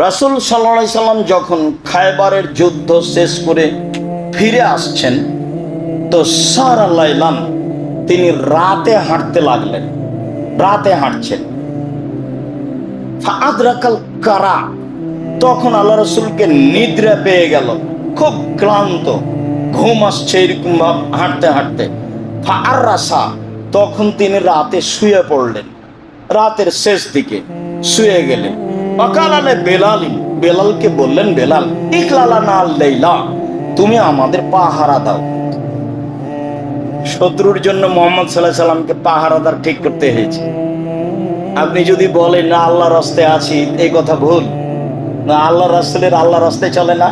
রাসূল সাল্লাল্লাহু আলাইহি সাল্লাম যখন খায়বারের যুদ্ধ শেষ করে ফিরে আসছেন, তো সারা লাইলাম তিনি রাতে হাঁটতে লাগলেন। রাতে হাঁটছেন, ফাআদরাকাল কারা, তখন আল্লাহ রাসূলকে নিদ্রা পেয়ে গেল, খুব ক্লান্ত, ঘুম আসছে এরকম হাঁটতে হাঁটতে। ফাআররাসা, তখন তিনি রাতে শুয়ে পড়লেন, রাতের শেষ দিকে শুয়ে গেলেন। ওয়াকালালে বেলালিন, বেলালকে বললেন, বেলাল ইকলালানা আল-লাইলা, তুমি আমাদের পাহারা দাও। শত্রুর জন্য মুহাম্মদ সাল্লাল্লাহু আলাইহি সাল্লামকে পাহারাদার ঠিক করতে হয়েছে। আপনি যদি বলেন না আল্লাহর রাস্তায় আছি, এই কথা ভুল। না, আল্লাহ রাসূলের আল্লাহ রাস্তায় চলে না।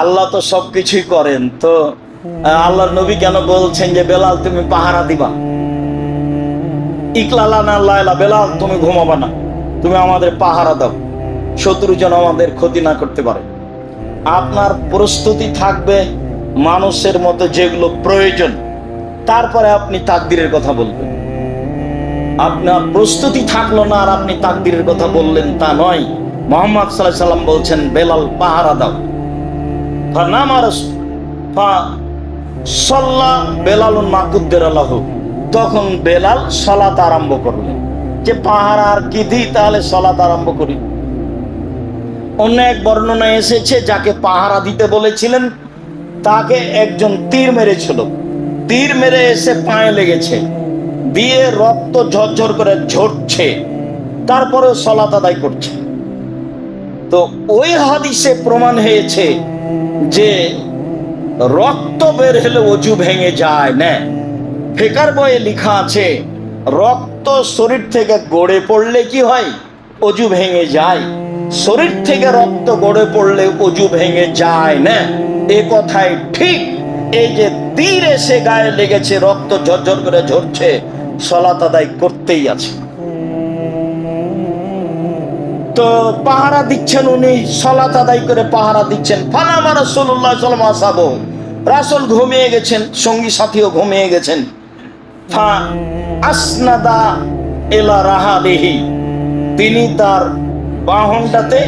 আল্লাহ তো সবকিছুই করেন, তো আল্লাহর নবী কেন বলছেন যে বেলাল তুমি পাহারা দিবা? ইকলালানা লাইলা, বেলাল তুমি ঘুমাবা না, তুমি আমাদের পাহারা দাও, শত্রু যেন আমাদের ক্ষতি না করতে পারে। আপনার প্রস্তুতি থাকবে মানুষের মতো যেগুলো প্রয়োজন, তারপরে আপনি তাকদীরের কথা বলবেন। আপনার প্রস্তুতি থাকলো না আর আপনি তাকদীরের কথা বললেন, তা নয়। মুহাম্মদ সাল্লাল্লাহু আলাইহি সাল্লাম বলছেন বেলাল পাহারা দাও। বেলালুন মাকুদ্দের লাহু, তখন বেলাল সালাত আরম্ভ করলেন। যে পাহারা আর কি দিই, তাহলে সালাত আরম্ভ করি। অন্য এক বর্ণনায় এসেছে যাকে পাহারা দিতে বলেছিলেন তাকে একজন তীর মেরেছিল, তীর মেরে এসে পায়ে লেগেছে, দিয়ে রক্ত ঝরঝর করে ঝরছে, তারপরেও সালাত আদায় করছে। তো ওই হাদিসে প্রমাণ হয়েছে যে রক্ত বের হলে অজু ভেঙে যায় না। ফিকার বইয়ে লেখা আছে রক্ত শরীর থেকে গড়ে পড়লে কি হয়? অজু ভেঙে যায়। শরীর থেকে রক্ত গড়ে পড়লে অজু ভেঙে যায় না, এ কথাই ঠিক। এই যে তীর এসে গায়ে লেগেছে, রক্ত ঝরঝর করে ঝরছে, সালাত আদায় করতেই আছে। তো পাহারা দিচ্ছেন উনি, সালাত আদায় করে পাহারা দিচ্ছেন। ফানামা রাসূলুল্লাহ সাল্লাল্লাহু আলাইহি ওয়াসাল্লাম, রাসূল ঘুমিয়ে গেছেন, সঙ্গী সাথীও ঘুমিয়ে গেছেন। ফা আসনাদা ইলা রাহালিহি, তিনি তার বাহনটাতে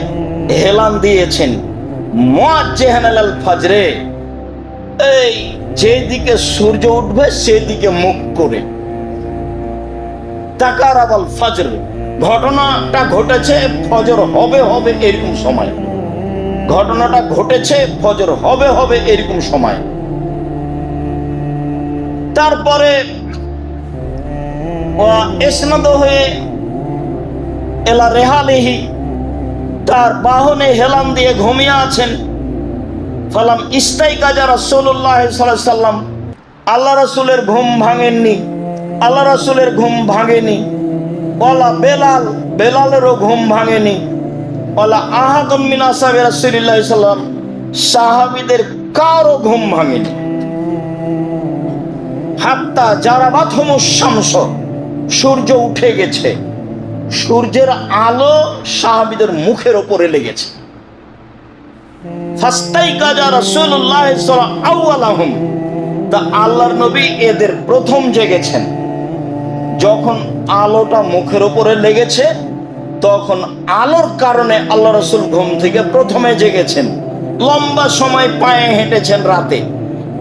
হেলান দিয়েছেন। মুআজ্জিহান আল ফজরে, এই যেদিকে সূর্য উঠবে সেদিকে মুখ করে। তাকারাবাল ফজর, ঘটনাটা ঘটেছে ফজর হবে হবে এরকম সময়, ঘটনাটা ঘটেছে ফজর হবে হবে এরকম সময়। তারপরে ইসনাদ হয়ে এলা রেহালিহি, তার বাহনে হেলান দিয়ে ঘুমিয়ে আছেন। ফালাম ইস্তাইকাজা রাসূলুল্লাহ সাল্লাল্লাহু আলাইহি সাল্লাম, আল্লাহ রাসূলের ঘুম ভাঙেননি, আল্লাহ রাসূলের ঘুম ভাঙেনি। ওয়ালা বেলাল, বেলালেরও ঘুম ভাঙেনি। ওয়ালা আহাদুম মিন আসহাবি রাসূলিল্লাহ সাল্লাল্লাহু আলাইহি সাল্লাম, সাহাবীদের কারো ঘুম ভাঙেনি। হাত্তা জারাবাতহুমুশ শামস, সূর্য উঠে গেছে, সূর্যের আলো সাহাবীদের মুখের উপরে লেগেছে। ফাস্তাইকাজা রাসূলুল্লাহ সাল্লাল্লাহু আউয়ালাহুম, তা আল্লাহর নবী এদের প্রথম জেগেছেন। যখন আলোটা মুখের উপরে লেগেছে, তখন আলোর কারণে আল্লাহ রাসূল ঘুম থেকে প্রথমে জেগেছেন। লম্বা সময় পায়ে হেঁটেছেন, রাতে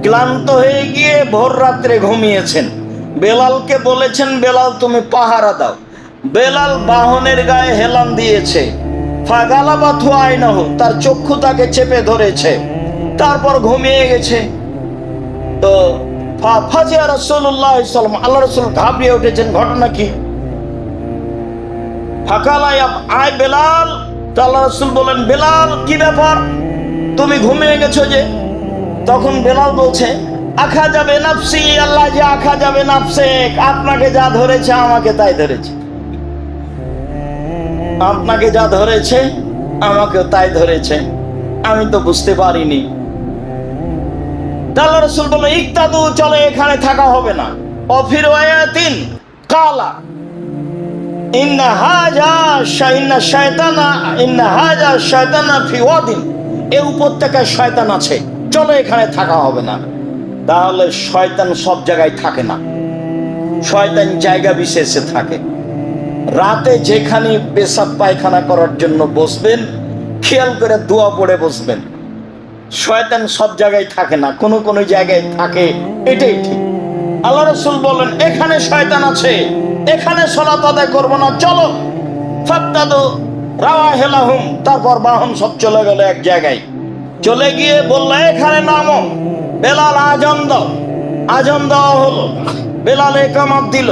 ক্লান্ত হয়ে গিয়ে ভোর রাত্রে ঘুমিয়েছেন। বেলালকে বলেছেন বেলাল তুমি পাহারা দাও। বেলাল বাহনের গায়ে হেলান দিয়েছে। ফাগালাবাতহু আইনাহু, তার চক্ষু তাকে চেপে ধরেছে, তারপর ঘুমিয়ে গেছে। তো ফাজিয়া রাসূলুল্লাহ সাল্লাল্লাহু আলাইহি ওয়াসাল্লাম, আল্লাহ রাসূল ঘাবড়িয়ে উঠেছেন, ঘটনা কি? ফাকালা ইয়া আয় বেলাল, আল্লাহ রাসূল বলেন বেলাল কি ব্যাপার, তুমি ঘুমিয়ে গেছো যে? তখন বেলাল বলছে আখা যাবে নাফসি, আল্লাহ যে আখা যাবে নাফসে, আপনাকে যা ধরেছে আমাকে তাই ধরেছে, আপনাকে যা ধরেছে আমাকেও তাই ধরেছে, আমি তো বুঝতে পারিনি। আল্লাহ রাসূল বলল ইক্তাদু, চলে এখানে থাকা হবে না। অফির ওয়ায়াতিন কালা ইন্না হাজা শায়তানা ফি ওয়াদিন, এই উপত্যকায় শয়তান আছে, চলো এখানে থাকা হবে না। তাহলে শয়তান সব জায়গায় থাকে না, শয়তান জায়গা বিশেষে থাকে। রাতে যেখানে পেশাব পায়খানা করার জন্য বসবেন, খেয়াল করে দোয়া পড়ে বসবেন। শয়তান সব জায়গায় থাকে না, কোনো কোনো জায়গায় থাকে, এটাই ঠিক। আল্লাহ রাসূল বলেন, এখানে শয়তান আছে, এখানে সালাত আদায় করবো না, চলো। ফাত্তাদু রাওয়াহিলাহুম, তারপর বাহন সব চলে গেল এক জায়গায়। চলে গিয়ে বলল, এখানে নামো। বেলাল আজান দাও। আজান দেওয়া হলো, বেলাল ইকামত দিল।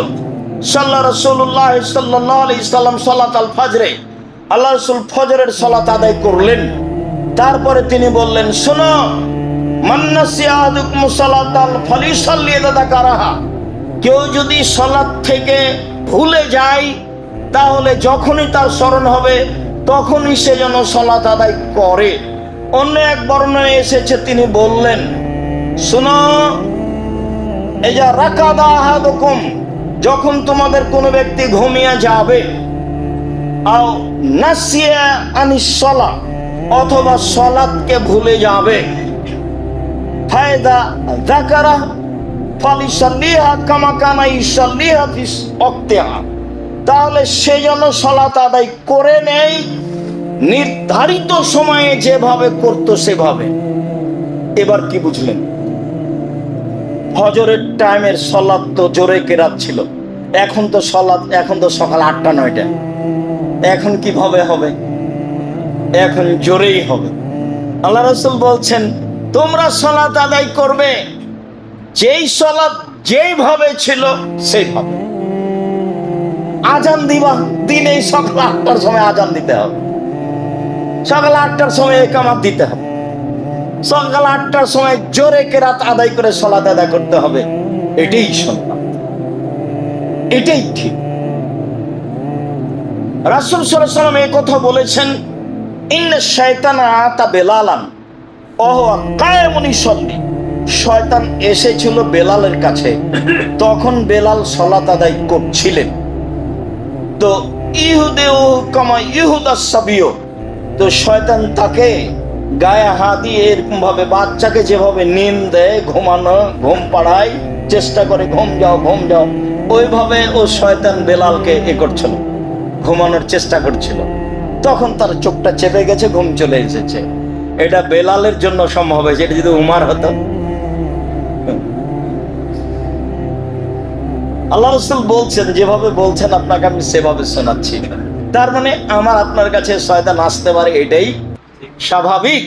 সাল্লা রাসূলুল্লাহ সাল্লাল্লাহু আলাইহি সাল্লাম সালাত আল ফজরে, আল্লাহ রাসূল ফজরের সালাত আদায় করলেন। তারপরে তিনি বললেন, শোনো, মান নাসিয়া আহাদুকুম সালাতাল ফালিসাল্লি ইযা যাকারাহা, কেউ যদি সালাত থেকে ভুলে যায় তাহলে যখনই তার স্মরণ হবে তখনই সে যেন সালাত আদায় করে। অন্য এক বর্ণনায় এসেছে, তিনি বললেন, শোনো, ইযা রাকাদা আহাদুকুম, যখন তোমাদের কোনো ব্যক্তি ঘুমিয়ে যাবে, আও নাসিয়া আনিস সালাহ, অথবা সালাতকে ভুলে যাবে, ফায়দা যাকারা ফালিসাল্লিহা কামা কানা ইসাল্লিহা ফি ওয়াক্তিহা, তাহলে সে যেন সালাত আদায় করে নেয় নির্ধারিত সময়ে যেভাবে করতো সেভাবে। এবার কি বুঝলেন? ফজরের টাইমের সালাত তো জোরে কেরাত ছিল, এখন তো সালাত, এখন তো সকাল 8টা-9টা, এখন কিভাবে হবে? এখন জোরেই হবে। আল্লাহ রাসূল বলছেন, তোমরা সালাত আদায় করবে যেই সালাত যেইভাবে ছিল সেইভাবে। আজান দিবা, দিনেই সকাল 8টার সময় আজান দিতে হবে, সকাল 8টার সময় ইকামত দিতে হবে, সকাল 8টার সময় জোরে কেরাত আদায় করে সালাত আদায় করতে হবে। এটাই সুন্নাত, এটাই ঠিক। রাসূল সাল্লাল্লাহু আলাইহি ওয়াসাল্লাম এই কথা বলেছেন, ইন্না শায়তানা আতা বেলালান ওয়া হুয়া কায়েমুন ইউসাল্লি, শয়তান এসেছিল বেলালের কাছে, তখন বেলাল সালাত আদায় করছিলেন। তো ইহুদেও কামা ইহুদাস সাবিয়্য, তো শয়তান তাকে গায়ে হাত দিয়ে এরকম ভাবে বাচ্চাকে যেভাবে নিম দেয়, ঘুমানো, ঘুম পাড়ায়, চেষ্টা করে ঘুম যাও ঘুম যাও, ওইভাবে ও শয়তান বেলালকে করছিল, ঘুমানোর চেষ্টা করছিল। তখন তার চোখটা চেপে গেছে, ঘুম চলে এসেছে। এটা বেলালের জন্য সম্ভব হয়েছে, এটা যদি উমার হতো। আল্লাহ রাসূল বলছেন, যেভাবে বলছেন আপনাকে আমি সেভাবে শোনাচ্ছি। তার মানে আমার আপনার কাছে শয়তান আসতে পারে, এটাই স্বাভাবিক।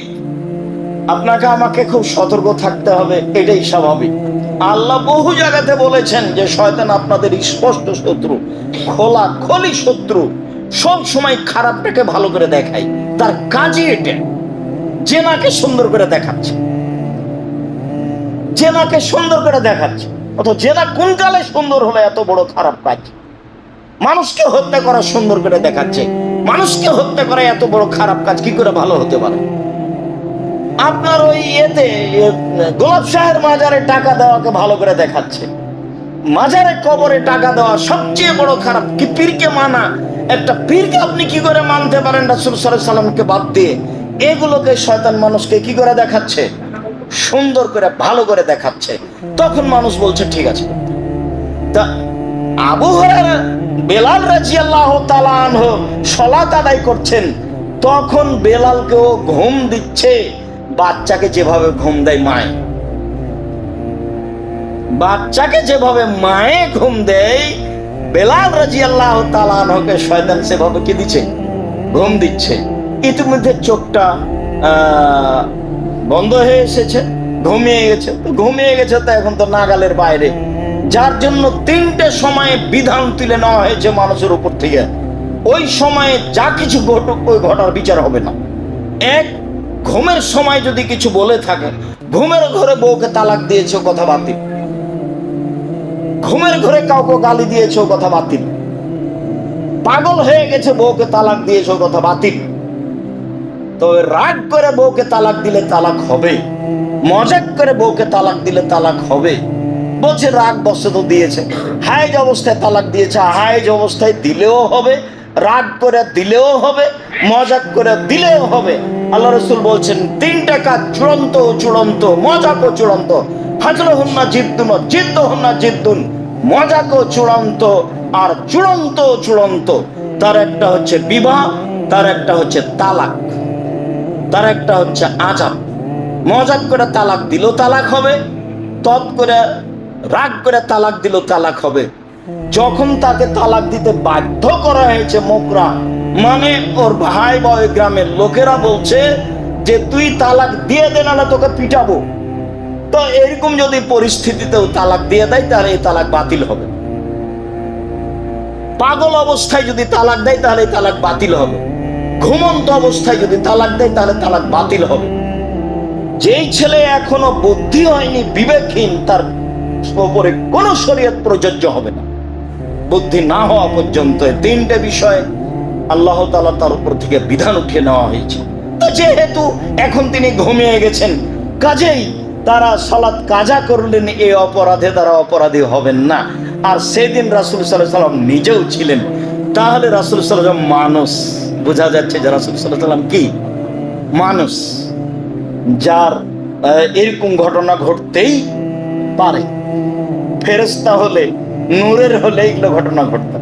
আপনাকে আমাকে খুব সতর্ক থাকতে হবে, এটাই স্বাভাবিক। আল্লাহ বহু জায়গাতে বলেছেন যে শয়তান আপনাদের স্পষ্ট শত্রু, খোলা খলি শত্রু, সব সময় খারাপটাকে ভালো করে দেখায়। তার কাজই এটা, জেনাকে সুন্দর করে দেখাচ্ছে, জেনাকে সুন্দর করে দেখাচ্ছে। অথচ জেনা কোন কালে সুন্দর হলো এত বড় খারাপ কাজ? মানুষকে হত্যা করা সুন্দর করে দেখাচ্ছে, মানুষকে হত্যা করা এত বড় খারাপ কাজ কি করে ভালো হতে পারে? আপনার ওই ইয়েতে গোলাপ শাহের মাজারে টাকা দেওয়াকে ভালো করে দেখাচ্ছে, মাজারে কবরে টাকা দেওয়া সবচেয়ে বড় খারাপ। কি পীরকে মানা, একটা পীরকে আপনি কি করে মানতে পারেন রাসূল সাল্লাল্লাহু আলাইহি সাল্লামকে বাদ দিয়ে? এগুলোকে শয়তান মানুষকে কি করে দেখাচ্ছে? সুন্দর করে ভালো করে দেখাচ্ছে। তখন মানুষ বলছে ঠিক আছে। তা আবু হুরায়রা বেলাল রাদিয়াল্লাহু তাআলা আনহু সালাত আদায় করছেন, তখন বেলালকেও ঘুম দিচ্ছে, বাচ্চাকে যেভাবে ঘুম দেয় মায়ে, বাচ্চাকে যেভাবে মায়ে ঘুম দেয়, বেলাল রাদিয়াল্লাহু তাআলা আনহুকে শয়তান সেভাবে কি দিচ্ছে? ঘুম দিচ্ছে। ইতিমধ্যে চোখটা বন্ধ হয়ে এসেছে, ঘুমিয়ে গেছে। তো ঘুমিয়ে গেছে তো এখন তো নাগালের বাইরে, যার জন্য 3টে সময়ে বিধান তুলে নেওয়া হয়েছে মানুষের উপর থেকে। ওই সময়ে যা কিছু ঘটুক, ওই ঘটার বিচার হবে না। এক, ঘুমের সময় যদি কিছু বলে থাকে, ঘুমের ঘরে বউকে তালাক দিয়েছে, কথা বাতিল। ঘুমের ঘরে কাউকে গালি দিয়েছে, কথা বাতিল। পাগল হয়ে গেছে, বউকে তালাক দিয়েছে, কথা বাতিল। তবে রাগ করে বউকে তালাক দিলে তালাক হবে, মজাক করে বউকে তালাক দিলে তালাক হবে। বলছে রাগ বসে তো দিয়েছে, হায়েজ অবস্থায় তালাক দিয়েছে, হায়েজ অবস্থায় দিলেও হবে, রাগ করে দিলেও হবে, মজাক করে দিলেও হবে। আল্লাহ রাসূল বলছেন 3টা কাজ চূড়ান্ত চূড়ান্ত, মজাকও চূড়ান্ত। হাজলুহুন্না জিদ্দুন জিদ্দুহুন্না জিদ্দুন, মজাকও চূড়ান্ত, আর চূড়ান্ত চূড়ান্ত তার একটা হচ্ছে বিবাহ, তার একটা হচ্ছে তালাক, তার একটা হচ্ছে আযাব। মজাক করে তালাক দিল তালাক হবে, তৎ করে রাগ করে তালাক দিল তালাক হবে। যখন তাকে তালাক দিতে বাধ্য করা হয়েছে মোকরা, মানে ওর ভাই বা ওই গ্রামের লোকেরা বলছে যে তুই তালাক দিয়ে দে, না তোকে পিটাবো। তো এরকম যদি পরিস্থিতিতেও তালাক দিয়ে দেয় তাহলে এই তালাক বাতিল হবে। পাগল অবস্থায় যদি তালাক দেয় তাহলে তালাক বাতিল হবে। ঘুমন্ত অবস্থায় যদি তালাক দেয় তাহলে তালাক বাতিল হবে। যেই ছেলে এখনো বুদ্ধি হয়নি, বিবেকহীন, তার উপরে কোন শরীয়ত প্রযোজ্য হবে না বুদ্ধি না হওয়া পর্যন্ত। তিনটে বিষয় আল্লাহ তাআলা তার উপর থেকে বিধান উঠিয়ে নেওয়া হয়েছে। তো যেহেতু এখন তিনি ঘুমিয়ে গেছেন, কাজেই তারা সালাত কাজা করলেন, এই অপরাধে তারা অপরাধী হবেন না। আর সেদিন রাসূল সাল্লাল্লাহু আলাইহি ওয়াসাল্লাম নিজেও ছিলেন। তাহলে রাসূল সাল্লাল্লাহু আলাইহি ওয়াসাল্লাম মানুষ, বোঝা যাচ্ছে যে রাসূল সাল্লাল্লাহু আলাইহি ওয়াসাল্লাম কি মানুষ, যার এরকম ঘটনা ঘটতেই পারে। ফেরেশতা হলে, নূরের হলে এগুলো ঘটনা ঘটবে।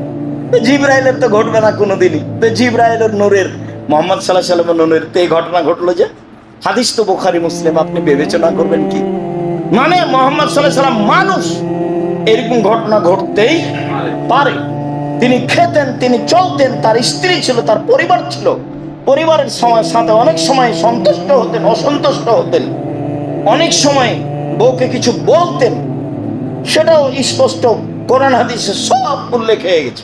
জিবরাইলের তো ঘটবে না কোনোদিনই। তো জিবরাইলের নূরের, মুহাম্মদ সাল্লাল্লাহু আলাইহি ওয়াসাল্লামের নূরের তো এই ঘটনা ঘটলো যে, হাদিস তো বুখারী মুসলিম, আপনি বিবেচনা করবেন কি? মানে মুহাম্মদ সাল্লাল্লাহু আলাইহি ওয়াসাল্লাম মানুষ, এরকম ঘটনা ঘটতেই পারে। তিনি খেতেন, তিনি চলতেন, তার স্ত্রী ছিল, তার পরিবার ছিল। পরিবারের সাথে অনেক সময় সন্তুষ্ট হতেন, অসন্তুষ্ট হতেন, অনেক সময় বউকে কিছু বলতেন, সেটাও স্পষ্ট কোরআন হাদিসে সব উল্লেখ হয়ে গেছে।